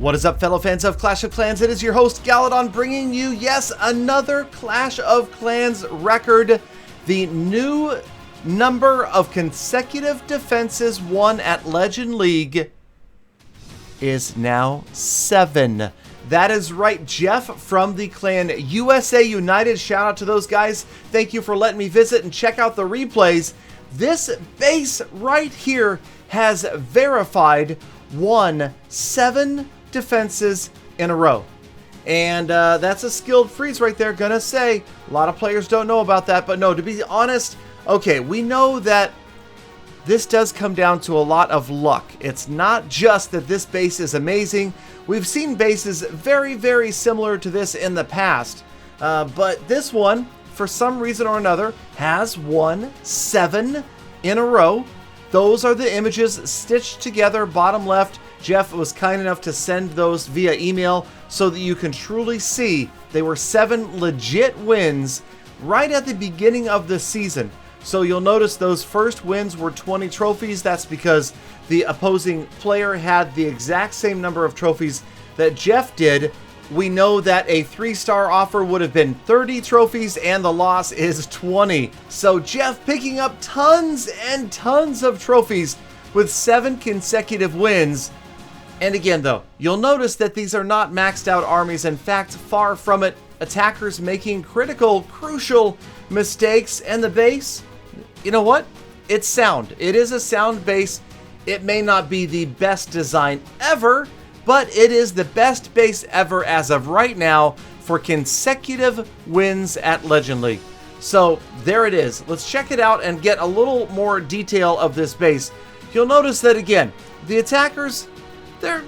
What is up, fellow fans of Clash of Clans? It is your host, Galadon, bringing you, yes, another Clash of Clans record. The new number of consecutive defenses won at Legend League is now 7. That is right, Jeff from the clan USA United. Shout out to those guys. Thank you for letting me visit and check out the replays. This base right here has verified won 7 defenses in a row. And that's a skilled freeze right there, gonna say. A lot of players don't know about that, but no, to be honest, okay, we know that this does come down to a lot of luck. It's not just that this base is amazing. We've seen bases very, very similar to this in the past. But this one, for some reason or another, has won 7 in a row. Those are the images stitched together, bottom left. Jeff was kind enough to send those via email so that you can truly see they were 7 legit wins right at the beginning of the season. So you'll notice those first wins were 20 trophies. That's because the opposing player had the exact same number of trophies that Jeff did. We know that a 3-star offer would have been 30 trophies and the loss is 20. So Jeff picking up tons and tons of trophies with 7 consecutive wins. And again though, you'll notice that these are not maxed out armies. In fact, far from it. Attackers making critical, crucial mistakes, and the base, you know what? It's sound. It is a sound base. It may not be the best design ever, but it is the best base ever as of right now for consecutive wins at Legend League. So there it is. Let's check it out and get a little more detail of this base. You'll notice that again, the attackers, they're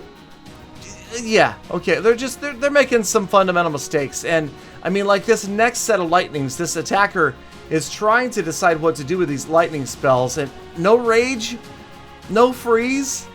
making some fundamental mistakes. And I mean, like this next set of lightnings, this attacker is trying to decide what to do with these lightning spells, and no rage, no freeze.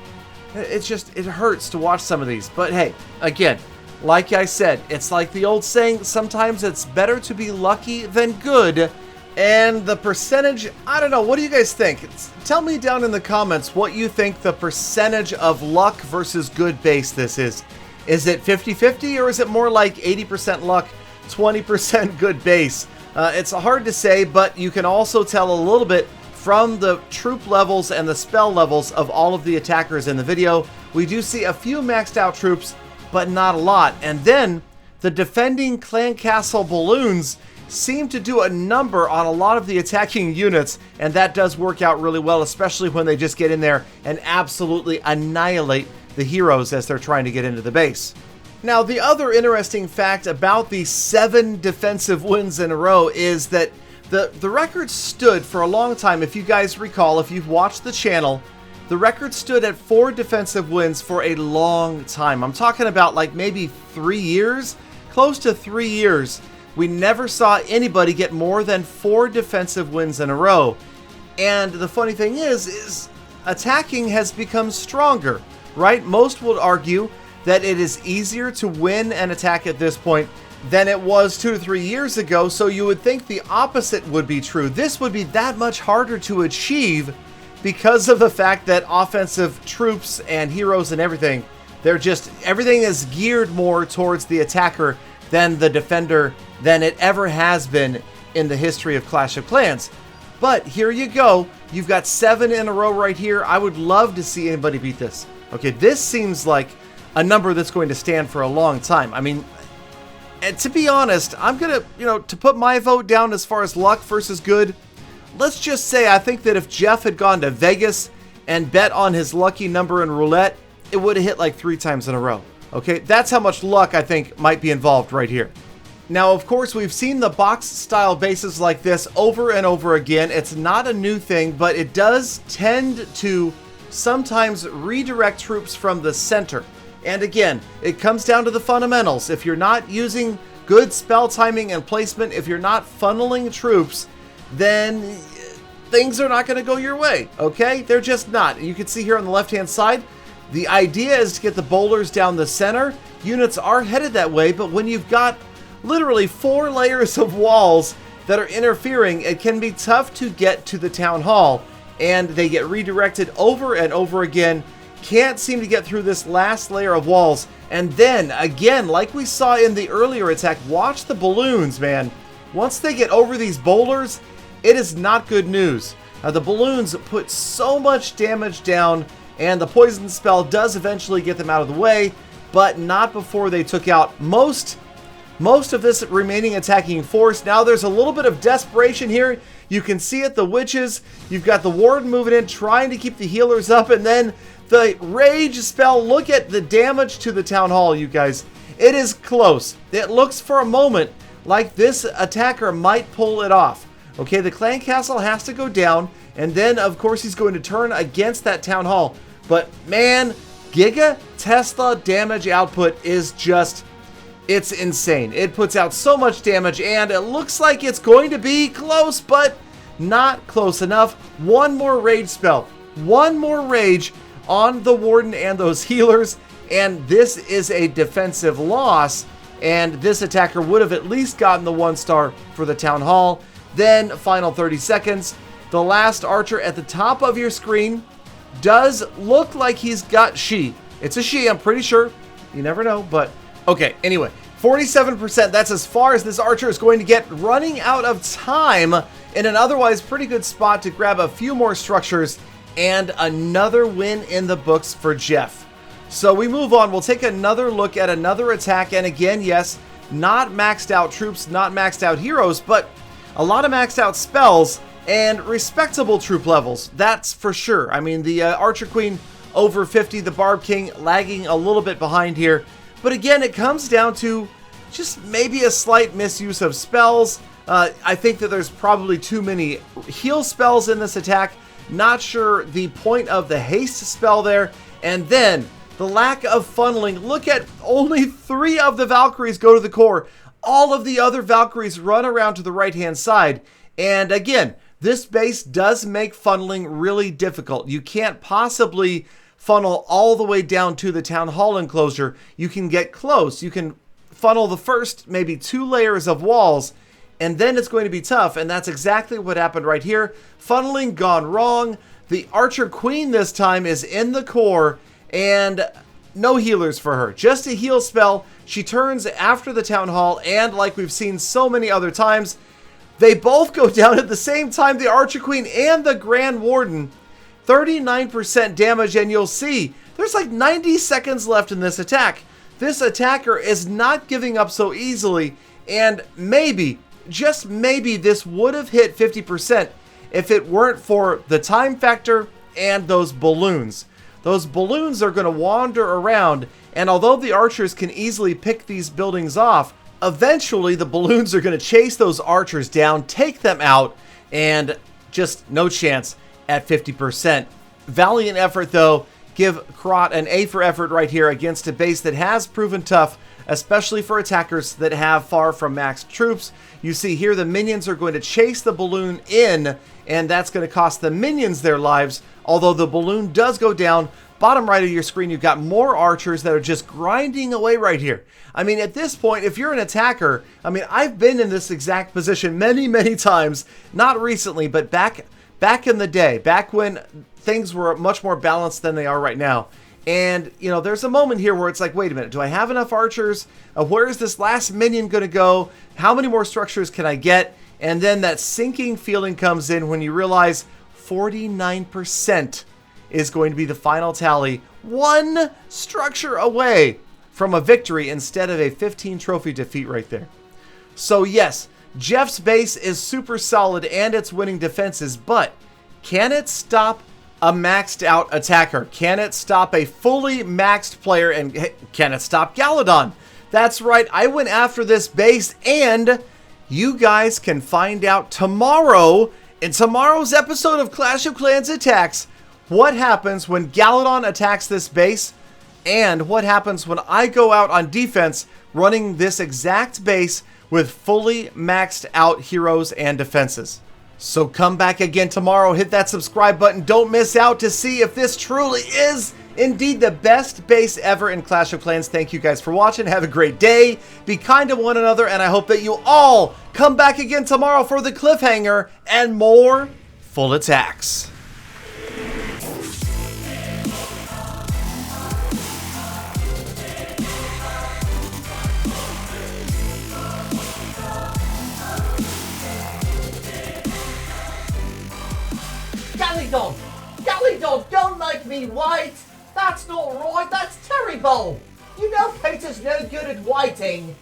It hurts to watch some of these. But hey, again, like I said, it's like the old saying, sometimes it's better to be lucky than good. And the percentage, I don't know, what do you guys think? Tell me down in the comments what you think the percentage of luck versus good base this is. Is it 50-50 or is it more like 80% luck, 20% good base? It's hard to say, but you can also tell a little bit from the troop levels and the spell levels of all of the attackers in the video. We do see a few maxed out troops, but not a lot. And then the defending clan castle balloons seem to do a number on a lot of the attacking units, and that does work out really well, especially when they just get in there and absolutely annihilate the heroes as they're trying to get into the base. Now, the other interesting fact about the 7 defensive wins in a row is that the record stood for a long time. If you guys recall, if you've watched the channel, the record stood at 4 defensive wins for a long time. I'm talking about like maybe 3 years, close to 3 years. We never saw anybody get more than 4 defensive wins in a row. And the funny thing is attacking has become stronger, right? Most would argue that it is easier to win an attack at this point than it was 2 to 3 years ago, so you would think the opposite would be true. This would be that much harder to achieve because of the fact that offensive troops and heroes and everything, everything is geared more towards the attacker than the defender than it ever has been in the history of Clash of Clans. But here you go. You've got 7 in a row right here. I would love to see anybody beat this. Okay, this seems like a number that's going to stand for a long time. I mean, and to be honest, I'm going to, to put my vote down as far as luck versus good, let's just say I think that if Jeff had gone to Vegas and bet on his lucky number in roulette, it would have hit like 3 times in a row. Okay, that's how much luck I think might be involved right here. Now, of course, we've seen the box-style bases like this over and over again. It's not a new thing, but it does tend to sometimes redirect troops from the center. And again, it comes down to the fundamentals. If you're not using good spell timing and placement, if you're not funneling troops, then things are not going to go your way, okay? They're just not. You can see here on the left-hand side, the idea is to get the boulders down the center. Units are headed that way, but when you've got literally 4 layers of walls that are interfering, it can be tough to get to the town hall, and they get redirected over and over again. Can't seem to get through this last layer of walls, And then, again, like we saw in the earlier attack, watch the balloons, man. Once they get over these boulders, it is not good news. The balloons put so much damage down, and the poison spell does eventually get them out of the way, but not before they took out most of this remaining attacking force. Now there's a little bit of desperation here. You can see it, the witches. You've got the warden moving in, trying to keep the healers up, and then the rage spell. Look at the damage to the town hall, you guys. It is close. It looks for a moment like this attacker might pull it off. Okay, the clan castle has to go down, and then of course he's going to turn against that town hall. But man, Giga Tesla damage output is just, it's insane. It puts out so much damage, and it looks like it's going to be close, but not close enough. One more rage spell. One more rage on the warden and those healers, and this is a defensive loss, and this attacker would have at least gotten the 1-star for the town hall. Then, final 30 seconds. The last archer at the top of your screen does look like he's got she. It's a she, I'm pretty sure. You never know, but okay, anyway. 47%, that's as far as this archer is going to get, running out of time in an otherwise pretty good spot to grab a few more structures, and another win in the books for Jeff. So we move on. We'll take another look at another attack, and again, yes, not maxed out troops, not maxed out heroes, but a lot of maxed out spells and respectable troop levels, that's for sure. I mean, the Archer Queen over 50, the Barb King lagging a little bit behind here. But again, it comes down to just maybe a slight misuse of spells. I think that there's probably too many heal spells in this attack. Not sure the point of the haste spell there. And then the lack of funneling. Look at only 3 of the Valkyries go to the core. All of the other Valkyries run around to the right-hand side. And again, this base does make funneling really difficult. You can't possibly funnel all the way down to the town hall enclosure. You can get close. You can funnel the first maybe 2 layers of walls, and then it's going to be tough. And that's exactly what happened right here. Funneling gone wrong. The Archer Queen this time is in the core, and no healers for her. Just a heal spell. She turns after the town hall, and like we've seen so many other times, they both go down at the same time, the Archer Queen and the Grand Warden. 39% damage, and you'll see there's like 90 seconds left in this attack. This attacker is not giving up so easily, and maybe, just maybe, this would have hit 50% if it weren't for the time factor and those balloons. Those balloons are going to wander around, and although the archers can easily pick these buildings off, eventually the balloons are going to chase those archers down, take them out, and just no chance at 50%. Valiant effort though. Give Krot an A for effort right here against a base that has proven tough, especially for attackers that have far from maxed troops. You see here the minions are going to chase the balloon in, and that's going to cost the minions their lives, although the balloon does go down. Bottom right of your screen, you've got more archers that are just grinding away right here. I mean, at this point, if you're an attacker, I mean, I've been in this exact position many, many times, not recently, but back in the day, back when things were much more balanced than they are right now. And, you know, there's a moment here where it's like, wait a minute, do I have enough archers? Where is this last minion going to go? How many more structures can I get? And then that sinking feeling comes in when you realize 49% is going to be the final tally. 1 structure away from a victory instead of a 15 trophy defeat right there. So yes, Jeff's base is super solid and it's winning defenses, but can it stop a maxed out attacker? Can it stop a fully maxed player? And can it stop Galadon? That's right, I went after this base, and you guys can find out tomorrow in tomorrow's episode of Clash of Clans Attacks what happens when Galadon attacks this base, and what happens when I go out on defense running this exact base with fully maxed out heroes and defenses. So come back again tomorrow, hit that subscribe button, don't miss out to see if this truly is indeed the best base ever in Clash of Clans. Thank you guys for watching, have a great day, be kind to one another, and I hope that you all come back again tomorrow for the cliffhanger and more full attacks. Galadon! Galadon, don't make me wait! That's not right, that's terrible! You know Peter's no good at waiting.